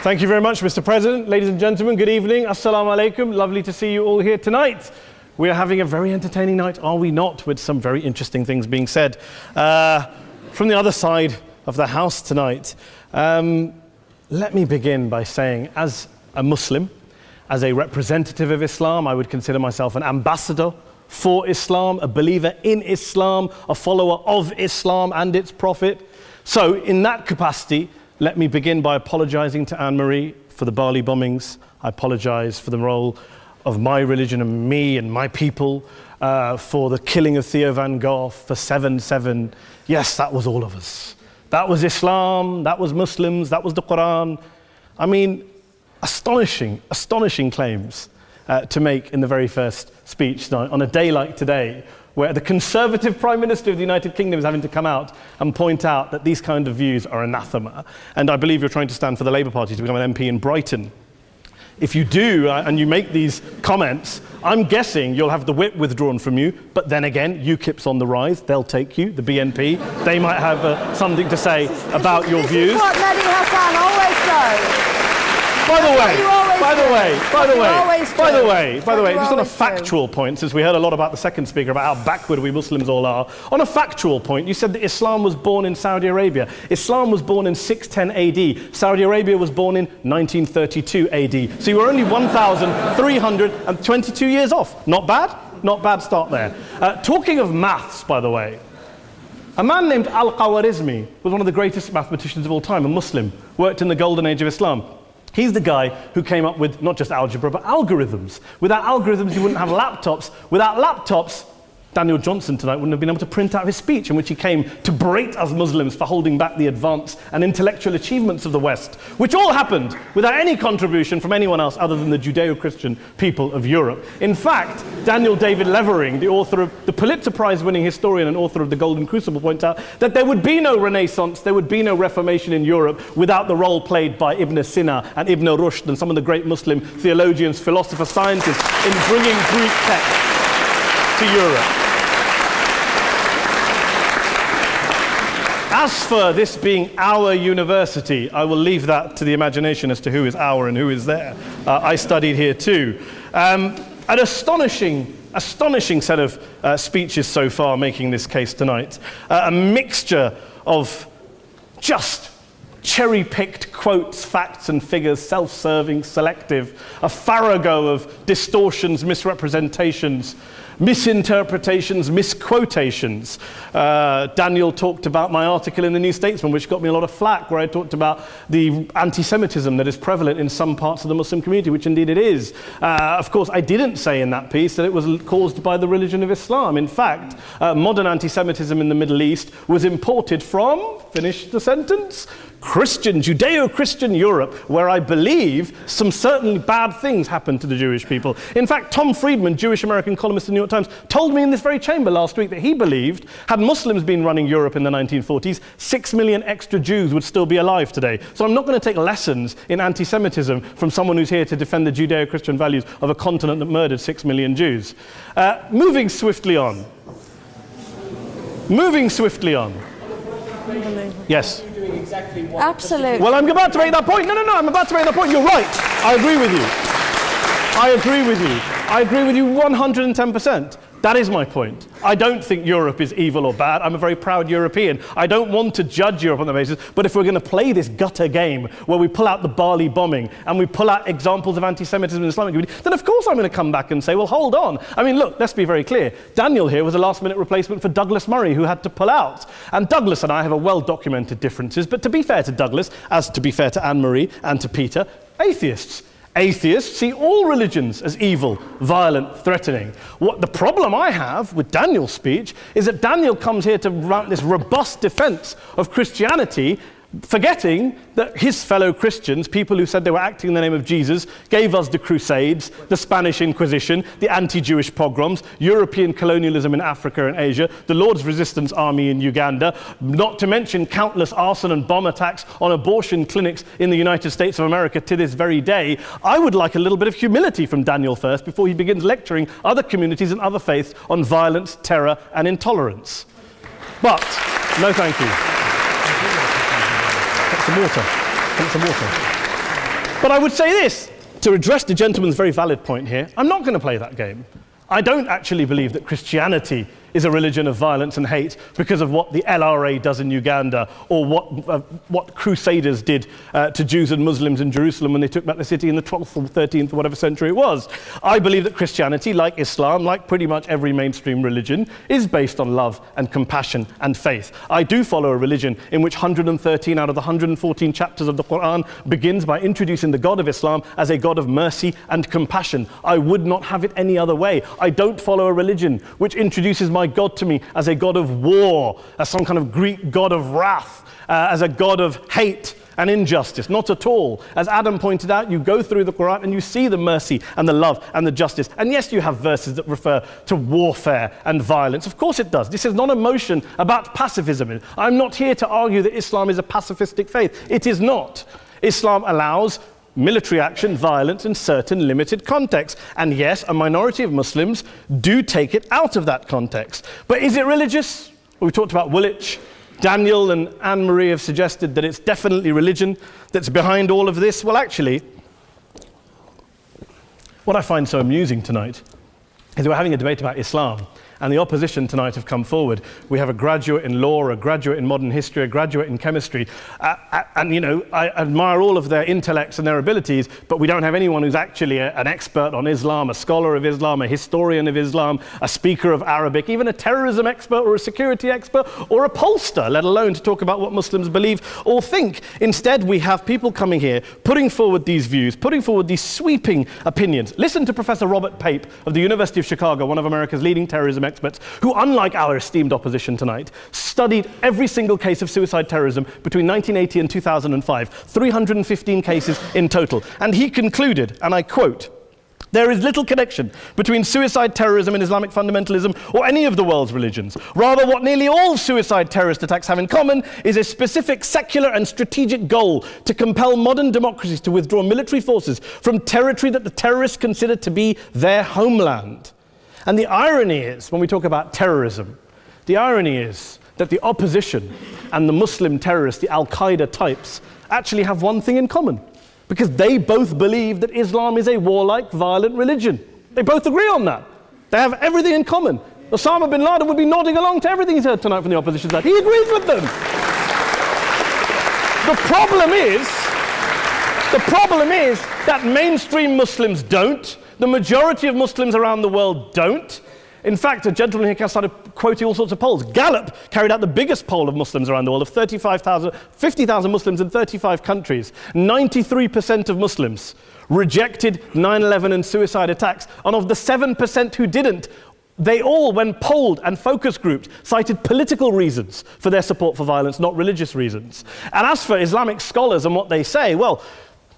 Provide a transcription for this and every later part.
Thank you very much, Mr. President. Ladies and gentlemen, good evening. Assalamu alaikum. Lovely to see you all here tonight. We are having a very entertaining night, are we not, with some very interesting things being said from the other side of the house tonight. Let me begin by saying, as a Muslim, as a representative of Islam, I would consider myself an ambassador for Islam, a believer in Islam, a follower of Islam and its Prophet. So in that capacity, let me begin by apologizing to Anne-Marie for the Bali bombings. I apologize for the role of my religion and me and my people, for the killing of Theo van Gogh, for 7/7. Yes, that was all of us. That was Islam, that was Muslims, that was the Quran. I mean, astonishing claims to make in the very first speech tonight, on a day like today, where the Conservative Prime Minister of the United Kingdom is having to come out and point out that these kind of views are anathema. And I believe you're trying to stand for the Labour Party to become an MP in Brighton. If you do, and you make these comments, I'm guessing you'll have the whip withdrawn from you, but then again, UKIP's on the rise, they'll take you, the BNP, they might have something to say about your views. This is what Mehdi Hasan always does. By the way, just on a factual point, since we heard a lot about the second speaker, about how backward we Muslims all are, on a factual point, you said that Islam was born in Saudi Arabia. Islam was born in 610 AD. Saudi Arabia was born in 1932 AD. So you were only 1,322 years off. Not bad? Not bad start there. Talking of maths, by the way, a man named Al-Khawarizmi was one of the greatest mathematicians of all time, a Muslim, worked in the golden age of Islam. He's the guy who came up with not just algebra, but algorithms. Without algorithms, you wouldn't have laptops. Without laptops, Daniel Johnson tonight wouldn't have been able to print out his speech in which he came to berate us Muslims for holding back the advance and intellectual achievements of the West, which all happened without any contribution from anyone else other than the Judeo-Christian people of Europe. In fact, Daniel David Levering, the author of the Pulitzer Prize-winning historian and author of The Golden Crucible, points out that there would be no Renaissance, there would be no Reformation in Europe without the role played by Ibn Sina and Ibn Rushd and some of the great Muslim theologians, philosophers, scientists in bringing Greek texts to Europe. As for this being our university, I will leave that to the imagination as to who is our and who is there. I studied here too. An astonishing set of speeches so far making this case tonight. A mixture of just cherry-picked quotes, facts and figures, self-serving, selective, a farrago of distortions, misrepresentations, misinterpretations, misquotations. Daniel talked about my article in the New Statesman, which got me a lot of flack, where I talked about the anti-Semitism that is prevalent in some parts of the Muslim community, which indeed it is. Of course, I didn't say in that piece that it was caused by the religion of Islam. In fact, modern anti-Semitism in the Middle East was imported from, finish the sentence, Judeo-Christian Europe, where I believe some certainly bad things happened to the Jewish people. In fact, Tom Friedman, Jewish-American columnist in the New York Times, told me in this very chamber last week that he believed, had Muslims been running Europe in the 1940s, 6 million extra Jews would still be alive today. So I'm not going to take lessons in anti-Semitism from someone who's here to defend the Judeo-Christian values of a continent that murdered 6 million Jews. Moving swiftly on. Yes. Absolutely. Well, I'm about to make that point. No, I'm about to make that point. You're right. I agree with you 110%. That is my point. I don't think Europe is evil or bad. I'm a very proud European. I don't want to judge Europe on that basis, but if we're going to play this gutter game where we pull out the Bali bombing and we pull out examples of anti-Semitism in the Islamic community, then of course I'm going to come back and say, well, hold on. I mean, look, let's be very clear. Daniel here was a last-minute replacement for Douglas Murray, who had to pull out. And Douglas and I have a well-documented differences, but to be fair to Douglas, as to be fair to Anne-Marie and to Peter, atheists. Atheists see all religions as evil, violent, threatening. What the problem I have with Daniel's speech is that Daniel comes here to run this robust defense of Christianity, forgetting that his fellow Christians, people who said they were acting in the name of Jesus, gave us the Crusades, the Spanish Inquisition, the anti-Jewish pogroms, European colonialism in Africa and Asia, the Lord's Resistance Army in Uganda, not to mention countless arson and bomb attacks on abortion clinics in the United States of America to this very day. I would like a little bit of humility from Daniel first before he begins lecturing other communities and other faiths on violence, terror, and intolerance. But, no thank you. Some water. But I would say this, to address the gentleman's very valid point here, I'm not going to play that game. I don't actually believe that Christianity is a religion of violence and hate because of what the LRA does in Uganda or what Crusaders did to Jews and Muslims in Jerusalem when they took back the city in the 12th or 13th or whatever century it was. I believe that Christianity, like Islam, like pretty much every mainstream religion, is based on love and compassion and faith. I do follow a religion in which 113 out of the 114 chapters of the Quran begins by introducing the God of Islam as a God of mercy and compassion. I would not have it any other way. I don't follow a religion which introduces my God to me as a God of war, as some kind of Greek God of wrath, as a God of hate and injustice. Not at all. As Adam pointed out, you go through the Quran and you see the mercy and the love and the justice. And yes, you have verses that refer to warfare and violence. Of course it does. This is not a motion about pacifism. I'm not here to argue that Islam is a pacifistic faith. It is not. Islam allows military action, violence in certain limited contexts. And yes, a minority of Muslims do take it out of that context. But is it religious? Well, we talked about Woolwich. Daniel and Anne-Marie have suggested that it's definitely religion that's behind all of this. Well, actually, what I find so amusing tonight is we're having a debate about Islam. And the opposition tonight have come forward. We have a graduate in law, a graduate in modern history, a graduate in chemistry. And, you know, I admire all of their intellects and their abilities, but we don't have anyone who's actually an expert on Islam, a scholar of Islam, a historian of Islam, a speaker of Arabic, even a terrorism expert or a security expert or a pollster, let alone to talk about what Muslims believe or think. Instead, we have people coming here, putting forward these views, putting forward these sweeping opinions. Listen to Professor Robert Pape of the University of Chicago, one of America's leading terrorism experts, who, unlike our esteemed opposition tonight, studied every single case of suicide terrorism between 1980 and 2005, 315 cases in total. And he concluded, and I quote, "There is little connection between suicide terrorism and Islamic fundamentalism or any of the world's religions. Rather, what nearly all suicide terrorist attacks have in common is a specific secular and strategic goal to compel modern democracies to withdraw military forces from territory that the terrorists consider to be their homeland." And the irony is, when we talk about terrorism, the irony is that the opposition and the Muslim terrorists, the Al-Qaeda types, actually have one thing in common, because they both believe that Islam is a warlike, violent religion. They both agree on that. They have everything in common. Osama bin Laden would be nodding along to everything he's heard tonight from the opposition side. He agrees with them. The problem is that mainstream Muslims don't. The majority of Muslims around the world don't. In fact, a gentleman here started quoting all sorts of polls. Gallup carried out the biggest poll of Muslims around the world, of 50,000 Muslims in 35 countries. 93% of Muslims rejected 9/11 and suicide attacks. And of the 7% who didn't, they all, when polled and focus grouped, cited political reasons for their support for violence, not religious reasons. And as for Islamic scholars and what they say, well,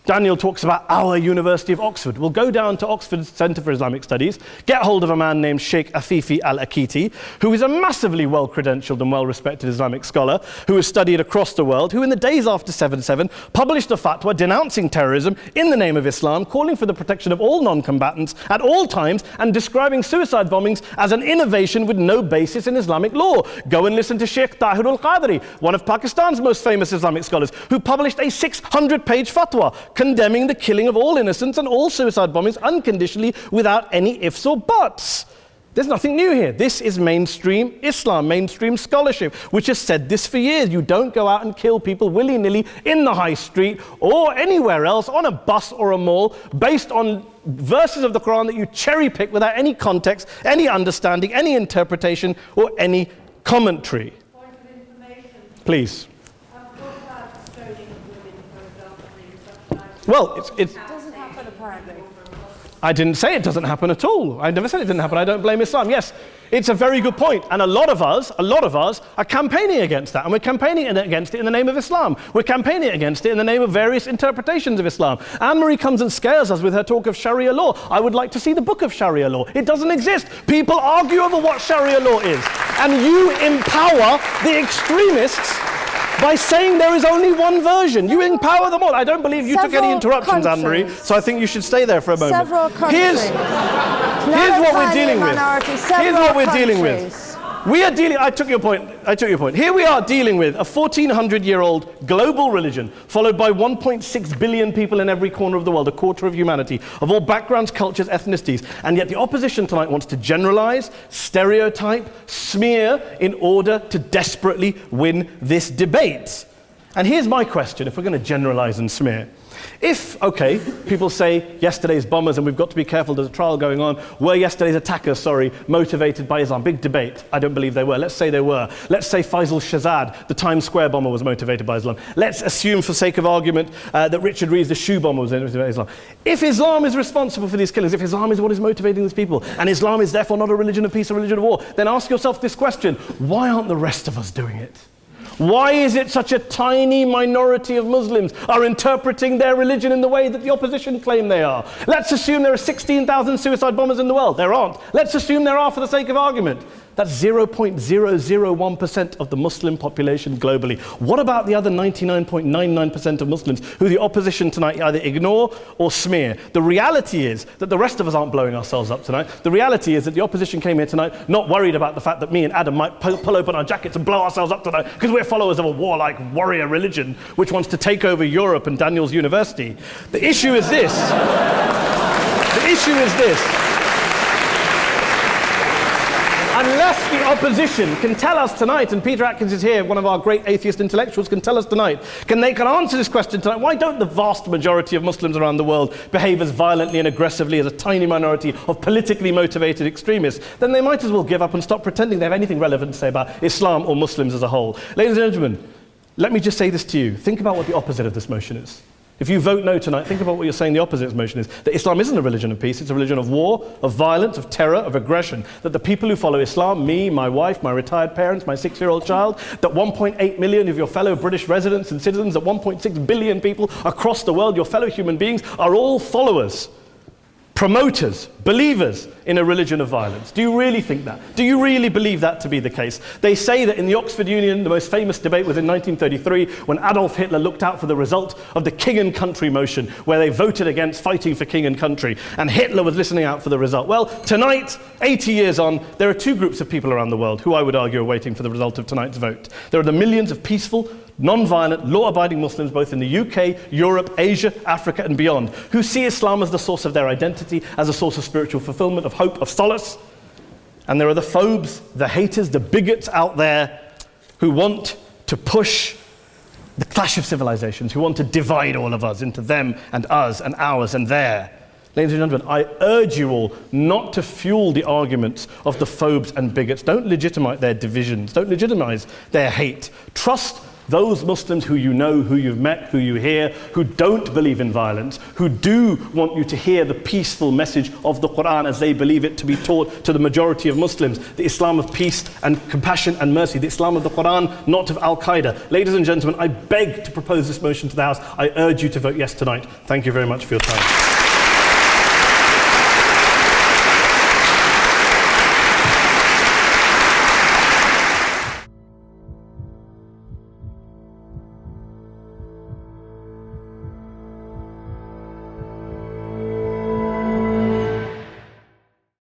Daniel talks about our University of Oxford. We'll go down to Oxford Centre for Islamic Studies, get hold of a man named Sheikh Afifi al-Akiti, who is a massively well-credentialed and well-respected Islamic scholar who has studied across the world, who in the days after 7/7 published a fatwa denouncing terrorism in the name of Islam, calling for the protection of all non-combatants at all times, and describing suicide bombings as an innovation with no basis in Islamic law. Go and listen to Sheikh Tahir al-Qadri, one of Pakistan's most famous Islamic scholars, who published a 600-page fatwa condemning the killing of all innocents and all suicide bombings unconditionally without any ifs or buts. There's nothing new here. This is mainstream Islam, mainstream scholarship, which has said this for years. You don't go out and kill people willy-nilly in the high street or anywhere else, on a bus or a mall, based on verses of the Quran that you cherry-pick without any context, any understanding, any interpretation, or any commentary. Point of information. Please. Well, it doesn't happen apparently. I didn't say it doesn't happen at all. I never said it didn't happen. I don't blame Islam. Yes, it's a very good point. And a lot of us are campaigning against that. And we're campaigning against it in the name of Islam. We're campaigning against it in the name of various interpretations of Islam. Anne-Marie comes and scares us with her talk of Sharia law. I would like to see the book of Sharia law. It doesn't exist. People argue over what Sharia law is. And you empower the extremists by saying there is only one version. You empower them all. I don't believe you took any interruptions, Anne-Marie, so I think you should stay there for a moment. Several countries. Here's what we're dealing with. Here's what we're dealing with. We are dealing, I took your point. Here we are dealing with a 1400-year-old global religion followed by 1.6 billion people in every corner of the world, a quarter of humanity, of all backgrounds, cultures, ethnicities. And yet the opposition tonight wants to generalize, stereotype, smear in order to desperately win this debate. And here's my question, if we're going to generalize and smear. If, okay, people say yesterday's bombers, and we've got to be careful, there's a trial going on, were yesterday's attackers, motivated by Islam? Big debate. I don't believe they were. Let's say they were. Let's say Faisal Shahzad, the Times Square bomber, was motivated by Islam. Let's assume, for sake of argument, that Richard Reeves, the shoe bomber, was motivated by Islam. If Islam is responsible for these killings, if Islam is what is motivating these people, and Islam is therefore not a religion of peace, a religion of war, then ask yourself this question: why aren't the rest of us doing it? Why is it such a tiny minority of Muslims are interpreting their religion in the way that the opposition claim they are? Let's assume there are 16,000 suicide bombers in the world. There aren't. Let's assume there are for the sake of argument. That's 0.001% of the Muslim population globally. What about the other 99.99% of Muslims who the opposition tonight either ignore or smear? The reality is that the rest of us aren't blowing ourselves up tonight. The reality is that the opposition came here tonight not worried about the fact that me and Adam might pull open our jackets and blow ourselves up tonight because we're followers of a warlike warrior religion which wants to take over Europe and Daniel's university. The issue is this. The issue is this. Unless the opposition can tell us tonight, and Peter Atkins is here, one of our great atheist intellectuals, can tell us tonight, can answer this question tonight: why don't the vast majority of Muslims around the world behave as violently and aggressively as a tiny minority of politically motivated extremists? Then they might as well give up and stop pretending they have anything relevant to say about Islam or Muslims as a whole. Ladies and gentlemen, let me just say this to you. Think about what the opposite of this motion is. If you vote no tonight, think about what you're saying the opposite motion is. That Islam isn't a religion of peace, it's a religion of war, of violence, of terror, of aggression. That the people who follow Islam, me, my wife, my retired parents, my 6-year-old child, that 1.8 million of your fellow British residents and citizens, that 1.6 billion people across the world, your fellow human beings, are all followers, promoters, believers in a religion of violence. Do you really think that? Do you really believe that to be the case? They say that in the Oxford Union, the most famous debate was in 1933 when Adolf Hitler looked out for the result of the King and Country motion, where they voted against fighting for King and Country, and Hitler was listening out for the result. Well, tonight, 80 years on, there are two groups of people around the world who I would argue are waiting for the result of tonight's vote. There are the millions of peaceful, non-violent, law-abiding Muslims both in the UK, Europe, Asia, Africa and beyond, who see Islam as the source of their identity, as a source of spiritual fulfillment, of hope, of solace. And there are the phobes, the haters, the bigots out there who want to push the clash of civilizations, who want to divide all of us into them and us and ours and their. Ladies and gentlemen, I urge you all not to fuel the arguments of the phobes and bigots. Don't legitimize their divisions. Don't legitimize their hate. Trust those Muslims who you know, who you've met, who you hear, who don't believe in violence, who do want you to hear the peaceful message of the Quran as they believe it to be taught to the majority of Muslims, the Islam of peace and compassion and mercy, the Islam of the Quran, not of Al-Qaeda. Ladies and gentlemen, I beg to propose this motion to the House. I urge you to vote yes tonight. Thank you very much for your time.